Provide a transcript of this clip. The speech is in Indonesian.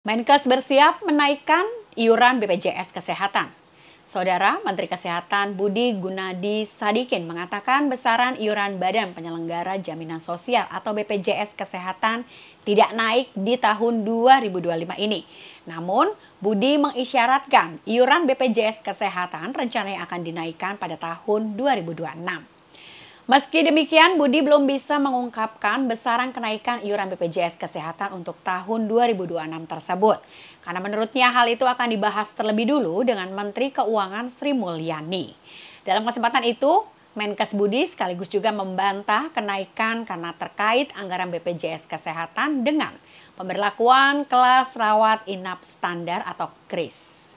Menkes bersiap menaikkan iuran BPJS Kesehatan. Saudara Menteri Kesehatan Budi Gunadi Sadikin mengatakan besaran iuran Badan Penyelenggara Jaminan Sosial atau BPJS Kesehatan tidak naik di tahun 2025 ini. Namun, Budi mengisyaratkan iuran BPJS Kesehatan rencananya akan dinaikkan pada tahun 2026. Meski demikian, Budi belum bisa mengungkapkan besaran kenaikan iuran BPJS Kesehatan untuk tahun 2026 tersebut. Karena menurutnya hal itu akan dibahas terlebih dulu dengan Menteri Keuangan Sri Mulyani. Dalam kesempatan itu, Menkes Budi sekaligus juga membantah kenaikan karena terkait anggaran BPJS Kesehatan dengan pemberlakuan kelas rawat inap standar atau KRIS.